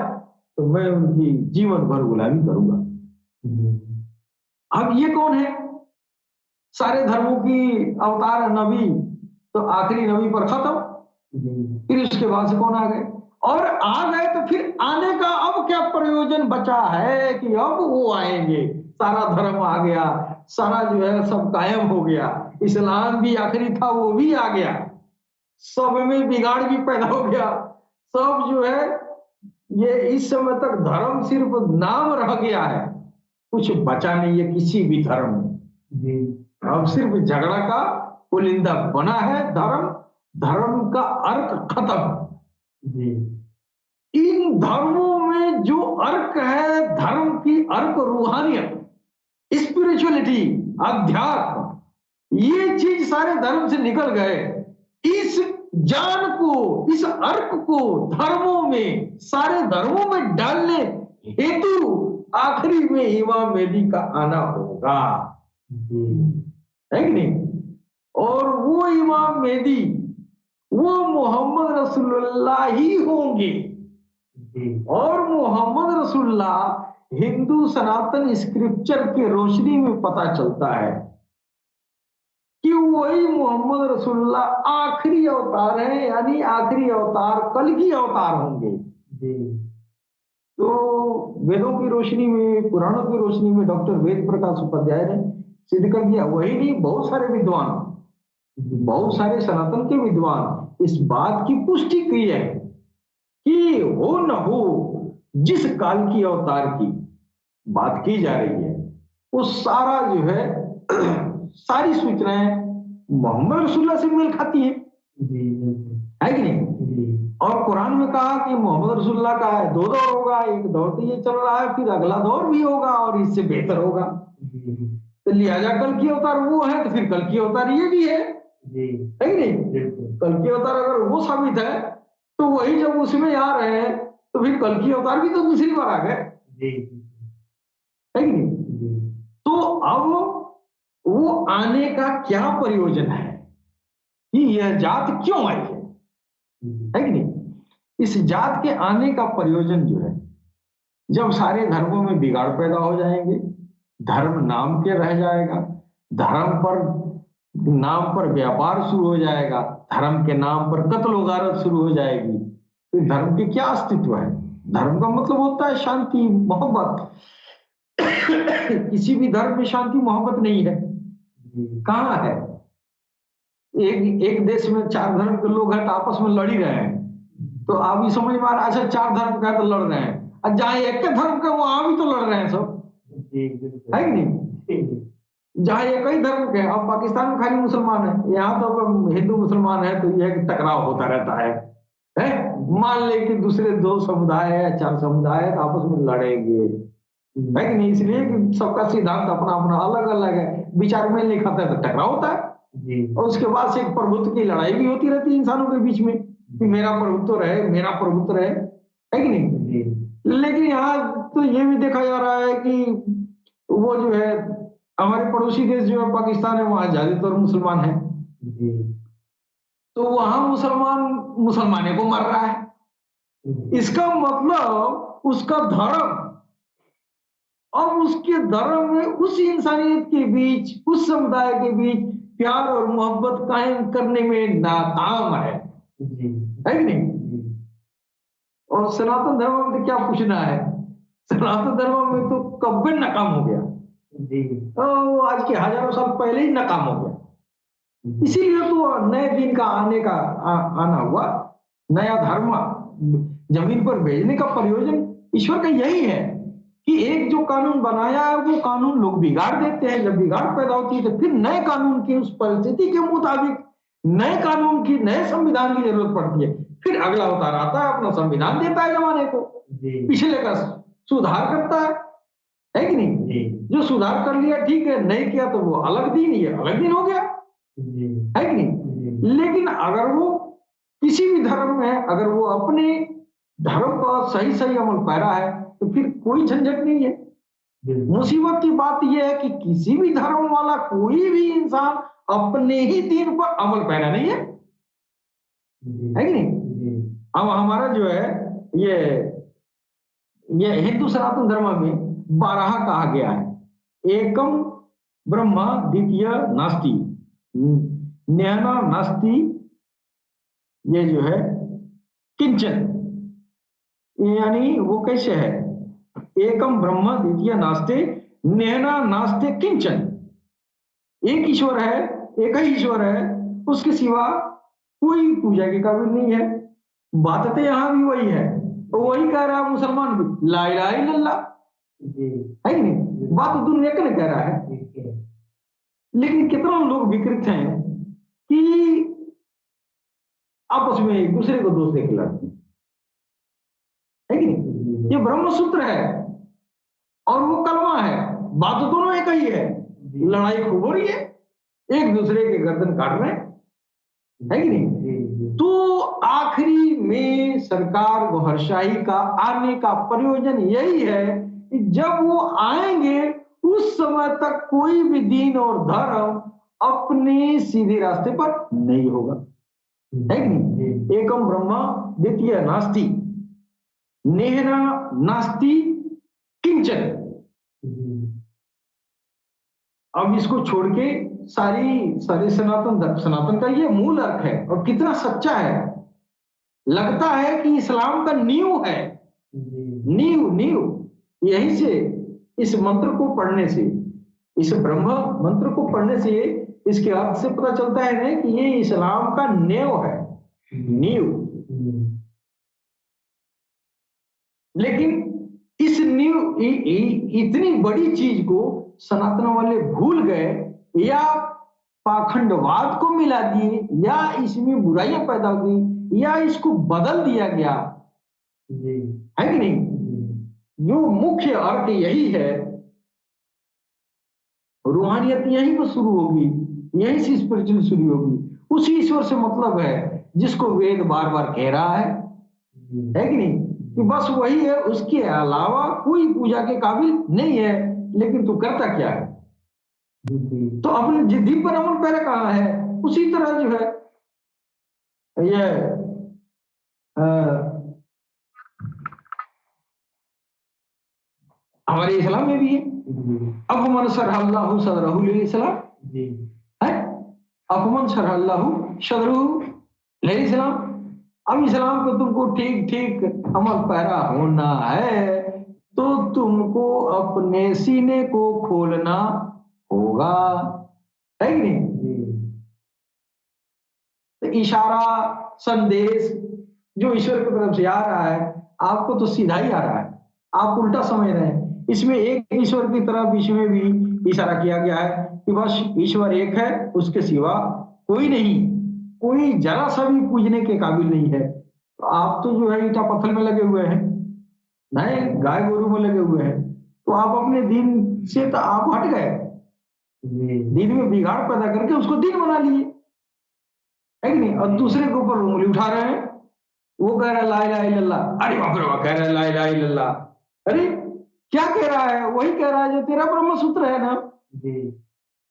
तो मैं उनकी जीवन भर गुलामी करूंगा। अब ये कौन है? सारे धर्मों की अवतार नबी तो आखिरी नबी पर खत्म, फिर उसके बाद से कौन आ गए, और आ गए तो फिर आने का अब क्या प्रयोजन बचा है कि अब वो आएंगे, सारा धर्म आ गया, सारा जो है सब कायम हो गया, इस्लाम भी आखिरी था वो भी आ गया, सब में बिगाड़ भी पैदा हो गया, सब जो है ये इस समय तक धर्म सिर्फ नाम रह गया है, कुछ बचा नहीं है किसी भी धर्म में। अब सिर्फ झगड़ा का पुलिंदा बना है धर्म, धर्म का अर्क खत्म। इन धर्मों में जो अर्क है, धर्म की अर्क रूहानियत, स्पिरिचुअलिटी, अध्यात्म, ये चीज सारे धर्म से निकल गए। इस जान को, इस अर्क को धर्मों में, सारे धर्मों में डालने हेतु आखिरी में इमाम मेहदी का आना होगा, है कि नहीं? और वो इमाम मेहदी वो मोहम्मद रसूलुल्लाह ही होंगे। और मोहम्मद रसूलुल्लाह हिंदू सनातन स्क्रिप्चर के रोशनी में पता चलता है कि वही मोहम्मद रसूलुल्लाह आखिरी अवतार है, यानी आखिरी अवतार कल की अवतार होंगे। तो वेदों की रोशनी में, पुराणों की रोशनी में डॉक्टर वेद प्रकाश उपाध्याय ने सिद्ध कर दिया। वही नहीं, बहुत सारे विद्वान, बहुत सारे सनातन के विद्वान इस बात की पुष्टि की है कि हो न हो जिस काल की अवतार की बात की जा रही है वो सारा जो है सारी सूचनाएं मोहम्मद रसूलुल्लाह से मेल खाती है कि नहीं? और कुरान में कहा कि मोहम्मद रसूलुल्लाह का है 2 दौर होगा, एक दौर तो ये चल रहा है, फिर अगला दौर भी होगा और इससे बेहतर होगा। तो लिहाजा कल की अवतार वो है तो फिर कल की अवतार ये भी है कि नहीं? कल की अवतार अगर वो साबित है तो वही जब उसमें आ रहे हैं तो फिर कल की अवतार भी तो दूसरी बार आ गए, है कि नहीं? तो अब वो आने का क्या प्रयोजन है कि यह जात क्यों आई है कि नहीं? इस जात के आने का प्रयोजन जो है, जब सारे धर्मों में बिगाड़ पैदा हो जाएंगे, धर्म नाम के रह जाएगा, धर्म पर नाम पर व्यापार शुरू हो जाएगा, धर्म के नाम पर कत्ल गारत शुरू हो जाएगी, तो धर्म के क्या अस्तित्व है? धर्म का मतलब होता है शांति, मोहब्बत। किसी भी धर्म में शांति मोहब्बत नहीं है। कहाँ है? एक देश में 4 धर्म के लोग हैं तो आपस में लड़ ही रहे हैं, तो आप ये समझ में आ रहा है, अच्छा 4 धर्म का तो लड़ रहे हैं, और जहाँ एक धर्म का वहां भी तो लड़ रहे हैं सब, है कि नहीं? जहाँ एक ही धर्म के, अब पाकिस्तान में खाली मुसलमान है, यहाँ तो हिंदू मुसलमान है, तो यह टकराव होता रहता है। मान ले कि दूसरे 2 समुदाय है, 4 समुदाय है, तो आपस में लड़ेंगे, है कि नहीं? इसलिए कि सबका सिद्धांत अपना अपना अलग अलग है, विचार में नहीं खाता है तो टकराव होता है। और उसके बाद से एक प्रभुत्व की लड़ाई भी होती रहती है इंसानों के बीच में कि मेरा प्रभुत्व रहे, मेरा प्रभुत्व रहे, है कि नहीं? लेकिन यहाँ तो ये भी देखा जा रहा है कि वो जो है हमारे पड़ोसी देश जो है पाकिस्तान है, वहां ज्यादातर मुसलमान है, तो वहां मुसलमाने को मार रहा है। इसका मतलब उसका धर्म और उसके धर्म में उस इंसानियत के बीच, उस समुदाय के बीच प्यार और मोहब्बत कायम करने में नाकाम है कि नहीं? और सनातन धर्म में तो क्या पूछना है, सनातन धर्म में तो कब नाकाम हो गया, तो आज के हजारों साल पहले ही नाकाम हो गया। इसीलिए तो नए दिन का आना हुआ, नया धर्म जमीन पर भेजने का प्रयोजन ईश्वर का यही है कि एक जो कानून बनाया है वो कानून लोग बिगाड़ देते हैं। जब बिगाड़ पैदा होती है तो फिर नए कानून की, उस परिस्थिति के मुताबिक नए कानून की, नए संविधान की जरूरत पड़ती है। फिर अगला अवतार आता है, अपना संविधान देता है जमाने को, पिछले का सुधार करता है कि नहीं? जो सुधार कर लिया ठीक है, नहीं किया तो वो अलग दिन, ये अलग दिन हो गया, है कि नहीं? लेकिन अगर वो किसी भी धर्म में, अगर वो अपने धर्म का सही सही अमल पैरा है तो फिर कोई झंझट नहीं है। मुसीबत की बात यह है कि किसी भी धर्म वाला कोई भी इंसान अपने ही दीन पर अमल पैरा नहीं है कि नहीं? अब हमारा जो है ये हिंदू सनातन धर्म में 12 कहा गया है, एकम ब्रह्मा द्वितीय नास्ति, न्याना नास्ति, ये जो है किंचन, यानी वो कैसे है, एकम ब्रह्म द्वितीय नास्ते नेहना नास्ते किंचन, एक ईश्वर है, एक ही ईश्वर है, उसके सिवा कोई पूजा के काबिल नहीं है। बात तो यहाँ भी वही है, तो वही कह रहा है मुसलमान भी, ला इलाहा इल्लल्लाह, है कि नहीं? बात तो दुनिया का कह रहा है। लेकिन कितना लोग विकृत हैं कि आपस में एक दूसरे को दोष देके लड़ते हैं, है कि नहीं? ये ब्रह्म सूत्र है और वो कलमा है, बात तो दोनों एक ही है, लड़ाई खूब हो रही है, एक दूसरे के गर्दन काट रहे हैं, है कि नहीं? तो आखिरी में सरकार गोहरशाही का आने का प्रयोजन यही है कि जब वो आएंगे उस समय तक कोई भी दीन और धर्म अपने सीधे रास्ते पर नहीं होगा, है कि नहीं? एकम ब्रह्मा द्वितीय नास्ति, नेहना नास्ति किंचन। अब इसको छोड़ के सारे सनातन का ये मूल अर्थ है और कितना सच्चा है। लगता है कि इस्लाम का नींव है, नींव यहीं से, इस मंत्र को पढ़ने से, इस ब्रह्म मंत्र को पढ़ने से इसके अर्थ से पता चलता है ना कि ये इस्लाम का नींव है, नींव। लेकिन इस नींव इतनी बड़ी चीज को सनातन वाले भूल गए, या पाखंडवाद को मिला दिए, या इसमें बुराइयां पैदा हो गई, या इसको बदल दिया गया, है कि नहीं? जो मुख्य अर्थ यही है, रूहानियत यहीं पर शुरू होगी, यहीं से स्पिरिचुअल शुरू होगी। उसी ईश्वर से मतलब है जिसको वेद बार बार कह रहा है कि नहीं? कि बस वही है, उसके अलावा कोई पूजा के काबिल नहीं है। लेकिन तू करता क्या है? तो अपने जिद्दी पर अमल पहले कहा है, उसी तरह जो है ये हमारे इस्लाम में भी है। अफमन शरहल्लाहु सदरहु लिल इस्लाम, है अफमन शरहल्लाहु सदरहु लिल इस्लाम। अब इस्लाम को तुमको ठीक ठीक अमल पैरा होना है तो तुमको अपने सीने को खोलना होगा, है कि नहीं? तो इशारा संदेश जो ईश्वर की तरफ से आ रहा है, आपको तो सीधा ही आ रहा है, आप उल्टा समझ रहे हैं। इसमें एक ईश्वर की तरफ इसमें भी इशारा किया गया है कि बस ईश्वर एक है, उसके सिवा कोई नहीं, कोई जरा सा भी पूजने के काबिल नहीं है। तो आप तो जो है ईटा पत्थर में लगे हुए हैं, नहीं गाय गोरू में लगे हुए हैं, तो आप अपने दीन से तो आप हट गए, दीन में बिगाड़ पैदा करके उसको दीन बना लिए, है कि नहीं? और दूसरे के ऊपर उंगली उठा रहे हैं, वो कह रहा है ला इलाहा इल्लल्लाह, अरे बाप रे बाप, कह रहा है ला इलाहा इल्लल्लाह। अरे क्या कह रहा है? वही कह रहा है जो तेरा ब्रह्म सूत्र है ना,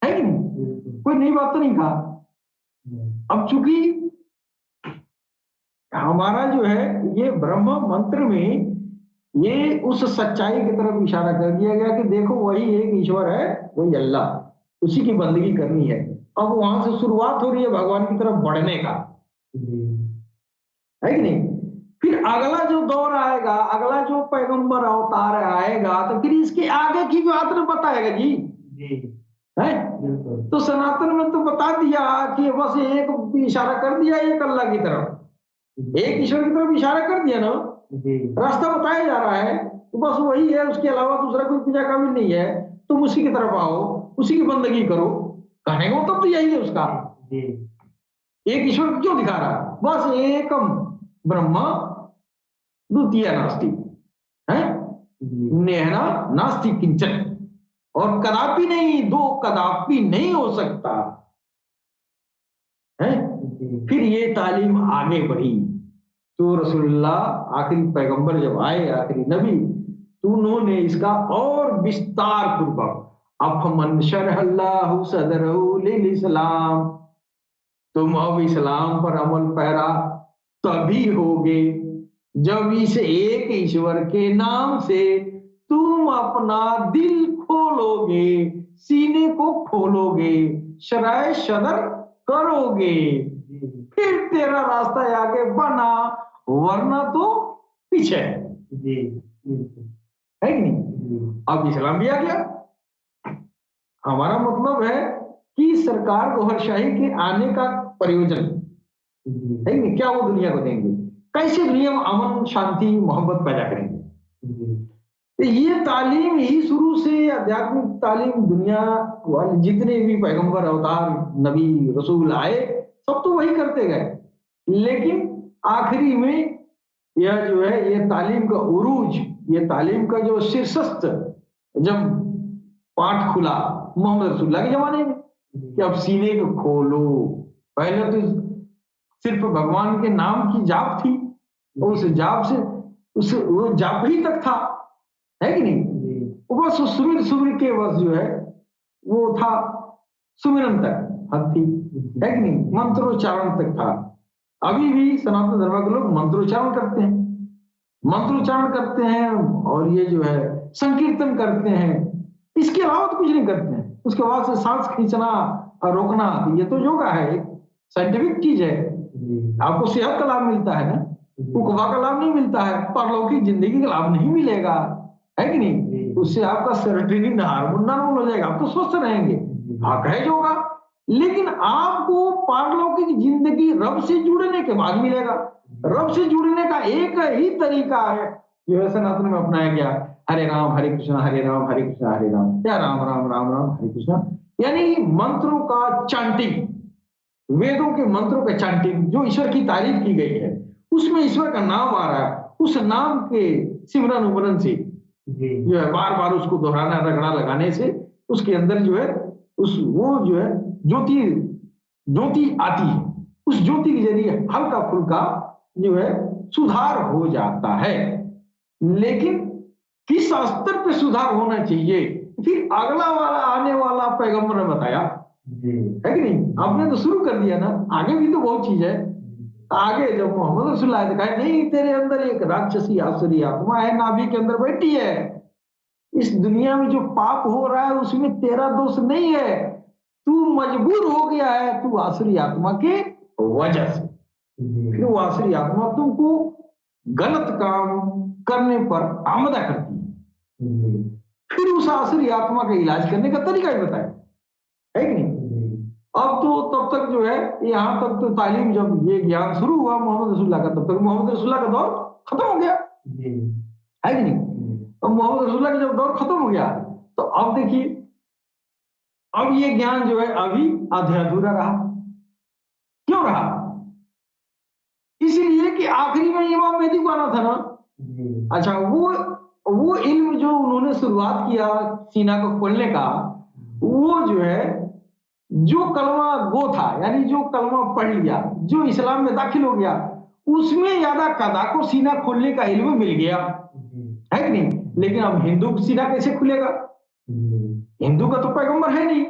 है कि नहीं? कोई नई बात तो नहीं कहा। अब चूंकि हमारा जो है ये ब्रह्म मंत्र में ये उस सच्चाई की तरफ इशारा कर दिया गया कि देखो वही एक ईश्वर है, वही अल्लाह, उसी की बंदगी करनी है। अब वहां से शुरुआत हो रही है भगवान की तरफ बढ़ने का, है कि नहीं? फिर अगला जो दौर आएगा, अगला जो पैगंबर अवतार आएगा, तो फिर इसके आगे की बात न बताएगा जी, है? तो सनातन में तो बता दिया कि बस एक इशारा कर दिया, एक अल्लाह की तरफ, एक ईश्वर की तरफ इशारा कर दिया ना, रास्ता बताया जा रहा है, तो बस वही है, उसके अलावा दूसरा कोई पूजा का भी नहीं है। तुम उसी की तरफ आओ, उसी की बंदगी करो, कहने का मतलब तो यही है उसका। एक ईश्वर क्यों दिखा रहा है? बस एकम ब्रह्मा द्वितीय नास्ति, है नेहना नास्ति किंचन, और कदापि नहीं, दो कदापि नहीं हो सकता है। फिर ये तालीम आगे बढ़ी तो रसूलुल्लाह आखिरी पैगंबर जब आए, आखिरी नबी, तो उन्होंने इसका और विस्तार पूर्वक अफमन शरहल्लाहु सदरहु लिल इस्लाम, तुम अब इस्लाम पर अमल पैरा तभी होगे जब इस एक ईश्वर के नाम से तुम अपना दिल खोलोगे, सीने को खोलोगे, शराय सदर करोगे, फिर तेरा रास्ता आगे बना, वरना तो पीछे है कि नहीं? अब इस्लाम भी आ गया, हमारा मतलब है कि सरकार गौहरशाही के आने का प्रयोजन है कि क्या वो दुनिया को देंगे, कैसे दुनिया में अमन शांति मोहब्बत पैदा करेंगे। तो ये तालीम ही शुरू से आध्यात्मिक तालीम दुनिया वाले जितने भी पैगंबर अवतार नबी रसूल आए सब तो वही करते गए, लेकिन आखिरी में यह जो है ये तालीम का उरूज, ये तालीम का जो शीर्षस्थ जब पाठ खुला मोहम्मद रसूलुल्लाह के जमाने में कि अब सीने को खोलो। पहले तो सिर्फ भगवान के नाम की जाप थी और उस जाप से उस वो जाप ही तक था, है कि नहीं। वो बस सुमिर के बस जो है वो था, सुमिरन तक हद थी, है कि नहीं, मंत्रोच्चारण तक था। अभी भी सनातन धर्म के लोग मंत्रोच्चारण करते हैं, मंत्रोच्चारण करते हैं और ये जो है संकीर्तन करते हैं, इसके अलावा तो कुछ नहीं करते हैं। उसके बाद से सांस खींचना और रोकना ये तो योगा है, एक साइंटिफिक चीज है। आपको सेहत का लाभ मिलता है ना, उकवा का लाभ नहीं मिलता है, परलौकिक जिंदगी का लाभ नहीं मिलेगा, है कि नहीं। उससे आपका सेरोटोनिन हार्मोन नॉर्मल हो जाएगा, आप तो स्वस्थ रहेंगे, हक है योगा। लेकिन आपको पारलौकिक जिंदगी रब से जुड़ने के बाद मिलेगा। रब से जुड़ने का एक ही तरीका है जो सनातन में अपनाया गया, हरे राम हरे कृष्णा हरे राम हरे कृष्णा हरे राम, या राम राम राम राम हरे कृष्णा। यानी मंत्रों का चांटिंग, वेदों के मंत्रों का चांटिंग, जो ईश्वर की तारीफ की गई है उसमें ईश्वर का नाम आ रहा है, उस नाम के सिमरन उमरन से जो है बार बार उसको दोहराना रगड़ा लगाने से उसके अंदर जो है उस वो जो है ज्योति आती है, उस ज्योति के जरिए हल्का फुल्का जो है सुधार हो जाता है। लेकिन किस स्तर पे सुधार होना चाहिए फिर अगला वाला आने वाला पैगंबर ने बताया, है कि नहीं। आपने तो शुरू कर दिया ना, आगे भी तो बहुत चीज है। आगे जब मोहम्मद रसूलुल्लाह ने कहा नहीं तेरे अंदर एक राक्षसी आसुरी आत्मा है, नाभि के अंदर बैठी है, इस दुनिया में जो पाप हो रहा है उसमें तेरा दोष नहीं है, तू मजबूर हो गया है, तू आसुरी आत्मा के वजह से। फिर वो आसुरी आत्मा तुमको गलत काम करने पर आमदा करती है, फिर उस आसुरी आत्मा का इलाज करने का तरीका ही बताया, है कि नहीं। अब तो तब तक जो है यहाँ तक तो तालीम, जब ये ज्ञान शुरू हुआ मोहम्मद रसूलुल्लाह का, तब तक मोहम्मद रसूलुल्लाह का दौर खत्म हो गया, है कि नहीं। अब मोहम्मद रसूलुल्लाह का जब दौर खत्म हो गया तो अब देखिए अब ये ज्ञान जो है अभी आधा अधूरा रहा। क्यों रहा? इसलिए कि आखिरी में इमाम मेहदी को आना था ना। अच्छा, वो इल्म जो उन्होंने शुरुआत किया सीना को खोलने का, वो जो है जो कलमा गो था, यानी जो कलमा पढ़ लिया, जो इस्लाम में दाखिल हो गया, उसमें ज्यादा कदा को सीना खोलने का इल्म मिल गया, है कि नहीं। लेकिन अब हिंदू सीना कैसे खुलेगा? हिंदू का तो पैगंबर है नहीं,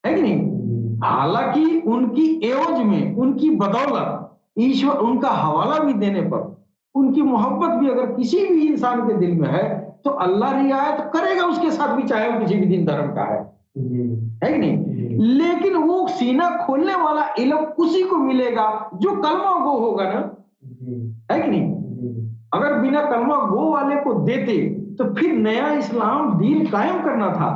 है कि नहीं। हालांकि उनकी एवज में, उनकी बदौलत ईश्वर उनका हवाला भी देने पर, उनकी मोहब्बत भी अगर किसी भी इंसान के दिल में है तो अल्लाह रियायत करेगा उसके साथ भी, चाहे वो किसी भी दिन धर्म का है कि नहीं। लेकिन वो सीना खोलने वाला इल्म उसी को मिलेगा जो कलमा गो होगा ना, है कि नहीं। अगर बिना कलमा गो वाले को देते तो फिर नया इस्लाम दीन कायम करना था,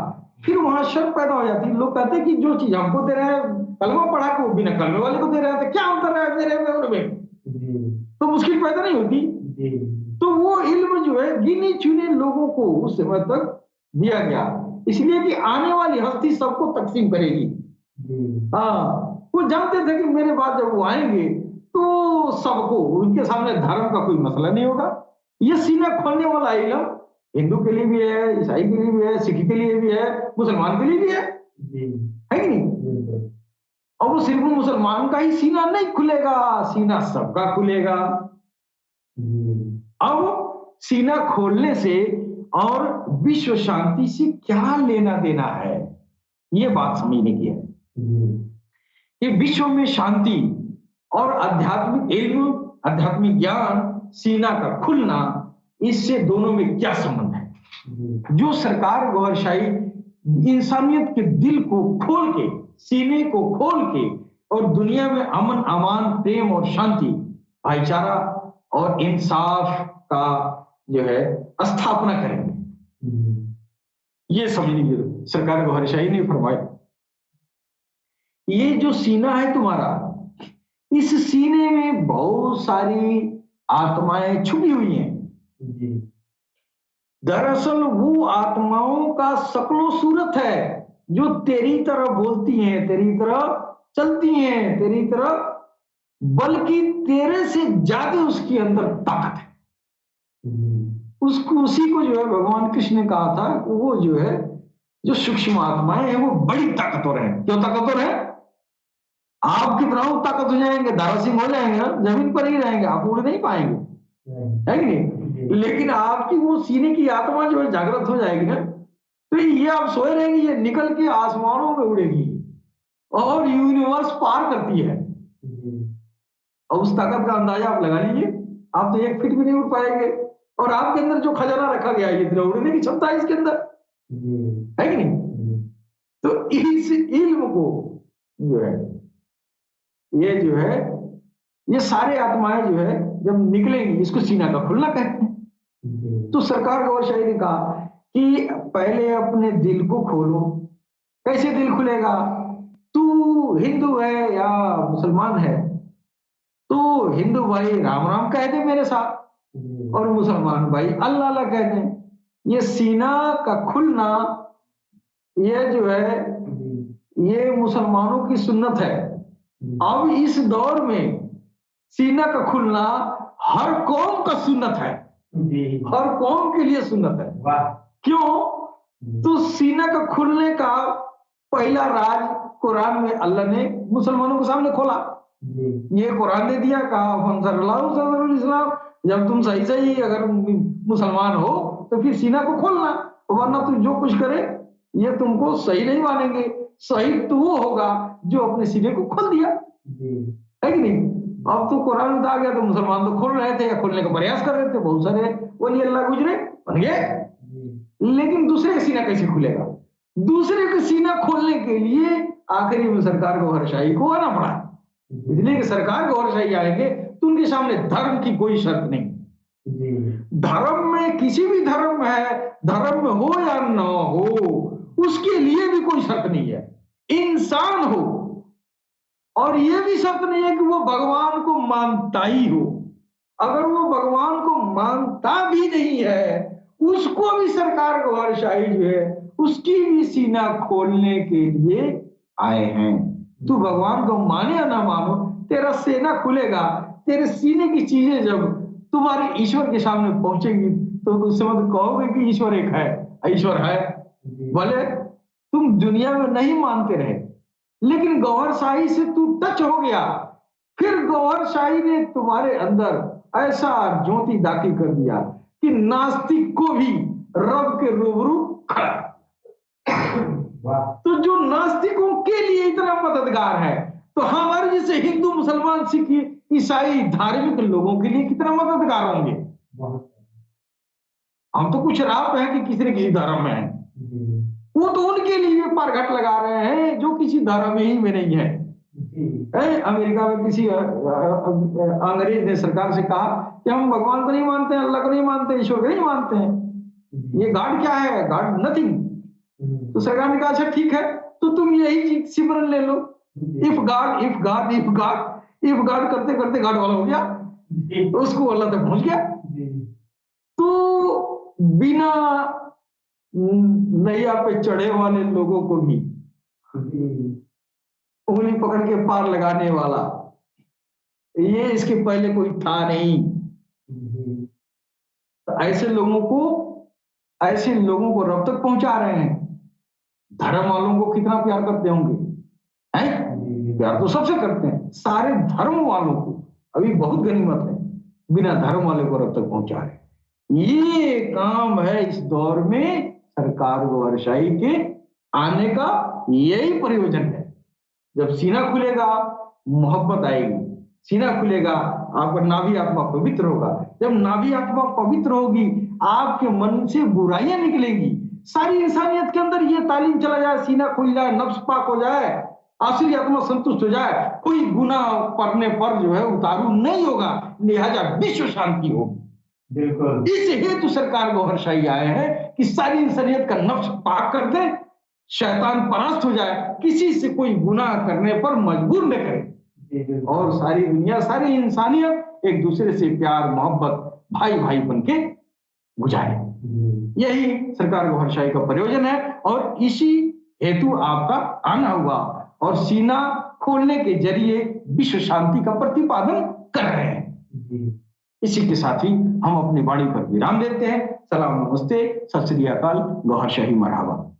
फिर वहां शक पैदा हो जाती। लोग कहते कि जो चीज हमको दे रहे हैं कलमा पढ़ा के वो बिना कलमे वाले को दे रहे हैं, क्या अंतर है मेरे में? तो मुश्किल पैदा नहीं होती। तो वो इल्म जो है गिने चुने लोगों को उस समय तक दिया गया, इसलिए कि आने वाली हस्ती सबको तकसीम करेगी। हाँ, वो जानते थे कि मेरे बाद जब वो आएंगे तो सबको, उनके सामने धर्म का कोई मसला नहीं होगा। ये सीना खोलने वाला इल्म हिंदू के लिए भी है, ईसाई के लिए भी है, सिख के लिए भी है, मुसलमान के लिए भी है कि नहीं। और वो सिर्फ मुसलमान का ही सीना नहीं खुलेगा, सीना सबका खुलेगा। अब सीना खोलने से और विश्व शांति से क्या लेना देना है, ये बात समझने की है कि विश्व में शांति और आध्यात्मिक इल्म, आध्यात्मिक ज्ञान, सीना का खुलना, इससे दोनों में क्या संबंध है। जो सरकार गौहरशाही इंसानियत के दिल को खोल के, सीने को खोल के और दुनिया में अमन, अमान, प्रेम और शांति, भाईचारा और इंसाफ का जो है स्थापना करेंगे, ये समझ लीजिए सरकार को हर्षाई ने फरमाया, ये जो सीना है तुम्हारा, इस सीने में बहुत सारी आत्माएं छुपी हुई हैं। दरअसल वो आत्माओं का शक्लो सूरत है जो तेरी तरह बोलती हैं, तेरी तरह चलती हैं, तेरी तरह, बल्कि तेरे से ज्यादा उसके अंदर ताकत है। उसको, उसी को जो है भगवान कृष्ण ने कहा था कि वो जो है, जो सूक्ष्म आत्माएं हैं वो बड़ी ताकतवर हैं। क्यों ताकतवर है? आप कितना ताकत हो जाएंगे, दारा सिंह हो जाएंगे ना, जमीन पर ही रहेंगे, आप उड़ नहीं पाएंगे, है कि नहीं? लेकिन आपकी वो सीने की आत्मा जो है जागृत हो जाएगी ना, तो ये आप सोए रहेंगे, ये निकल के आसमानों में उड़ेगी और यूनिवर्स पार करती है। और उस ताकत का अंदाजा आप लगा लीजिए, आप तो 1 फीट भी नहीं उड़ पाएंगे। और आपके अंदर जो खजाना रखा गया है, इतना उड़ने की क्षमता है इसके अंदर, है कि नहीं? तो इस इल्म को जो है, ये जो है, ये सारे आत्माएं जो है जब निकलेंगी, इसको सीना का खुलना कहते हैं। तो सरकार गौर शाही ने कहा कि पहले अपने दिल को खोलो। कैसे दिल खुलेगा? तू हिंदू है या मुसलमान है, तो हिंदू भाई राम राम कह दे मेरे साथ, और मुसलमान भाई अल्लाह अल्लाह कह दे। ये सीना का खुलना, ये जो है, ये मुसलमानों की सुन्नत है। अब इस दौर में सीना का खुलना हर कौम का सुन्नत है, हर कौम के लिए सुन्नत है। क्यों? तो सीना का खुलने का पहला राज कुरान में अल्लाह ने मुसलमानों के सामने खोला। ये कुरान ने दिया, कहा इस्लाम, जब तुम सही सही अगर मुसलमान हो तो फिर सीना को खोलना, वरना तुम जो कुछ करे ये तुमको सही नहीं मानेंगे। सही तो वो होगा जो अपने सीने को खोल दिया, है कि नहीं? अब तो कुरान में आ गया तो मुसलमान तो खोल रहे थे या खोलने का प्रयास कर रहे थे, बहुत सारे वली अल्लाह गुजरे बन गए। लेकिन दूसरे का सीना कैसे खुलेगा? दूसरे का सीना खोलने के लिए आखिरी में सरकार को हर्षाई को आना पड़ा, इसलिए कि सरकार को हर्षाई आएंगे तो उनके सामने धर्म की कोई शर्त नहीं। धर्म में, किसी भी धर्म है, धर्म में हो या न हो, उसके लिए भी कोई शर्त नहीं है। इंसान हो, और ये भी शर्त नहीं है कि वो भगवान को मानता ही हो। अगर वो भगवान को मानता भी नहीं है, उसको भी सरकार को हर्षाई जो है, उसकी भी सीना खोलने के लिए आए हैं। तू भगवान को माने या ना मानो, तेरा सीना खुलेगा। तेरे सीने की चीजें जब तुम्हारे ईश्वर के सामने पहुंचेगी तो उससे मत कहोगे कि ईश्वर एक है, ईश्वर है। भले तुम दुनिया में नहीं मानते रहे, लेकिन गौहर शाही से तू टच हो गया, फिर गौहर शाही ने तुम्हारे अंदर ऐसा ज्योति दाखिल कर दिया कि नास्तिक को भी रब के रूबरू खड़ा। तो जो नास्तिकों के लिए इतना मददगार है, तो हमारे जैसे हिंदू, मुसलमान, सिख, ईसाई धार्मिक लोगों के लिए कितना मददगार होंगे। हम तो कुछ रात हैं कि किसी न किसी धर्म में है, वो तो उनके लिए परघट लगा रहे हैं जो किसी धर्म ही में नहीं है। अमेरिका में किसी अंग्रेज ने सरकार से कहा कि हम भगवान को नहीं मानते हैं, अल्लाह को नहीं मानते, ईश्वर को नहीं मानते हैं, ये गॉड क्या है? God nothing. तो सरकार ने कहा अच्छा ठीक है, तो तुम यही सिमरन ले लो, if God if God if God if God करते करते गॉड वाला हो गया, तो उसको अल्लाह तक पहुंच गया। तो बिना नैया पे चढ़े वाले लोगों को भी उंगली पकड़ के पार लगाने वाला, ये इसके पहले कोई था नहीं। तो ऐसे लोगों को रब तक पहुंचा रहे हैं। धर्म वालों को कितना प्यार करते होंगे, हैं? प्यार तो सबसे करते हैं। सारे धर्म वालों को अभी बहुत गनीमत है, बिना धर्म वाले को रब तक पहुंचा रहे। ये काम है इस दौर में सरकार गौहर शाही के आने का, यही प्रयोजन है। जब सीना खुलेगा मोहब्बत आएगी, सीना खुलेगा आपका नाभि आत्मा पवित्र होगा। जब नाभि आत्मा पवित्र होगी, आपके मन से बुराइयां निकलेंगी। सारी इंसानियत के अंदर ये तालीम चला जाए, सीना खुल जाए, नफ्स पाक हो जाए, आसुरी आत्मा संतुष्ट हो जाए, कोई गुनाह पड़ने पर जो है उतारू नहीं होगा, लिहाजा विश्व शांति होगी। बिल्कुल, इस हेतु सरकार गौहर शाही आए हैं कि सारी इंसानियत का नफ्स पाक कर दे, शैतान परास्त हो जाए, किसी से कोई गुनाह करने पर मजबूर न करे और सारी दुनिया, सारी इंसानियत एक दूसरे से प्यार मोहब्बत भाई भाई बन के गुजारे। यही सरकार गौहरशाही का प्रयोजन है और इसी हेतु आपका आना हुआ और सीना खोलने के जरिए विश्व शांति का प्रतिपादन कर रहे हैं। इसी के साथ ही हम अपनी वाणी पर विराम देते हैं। सलाम, नमस्ते, सत श्री अकाल, गौहरशाही मरहबा।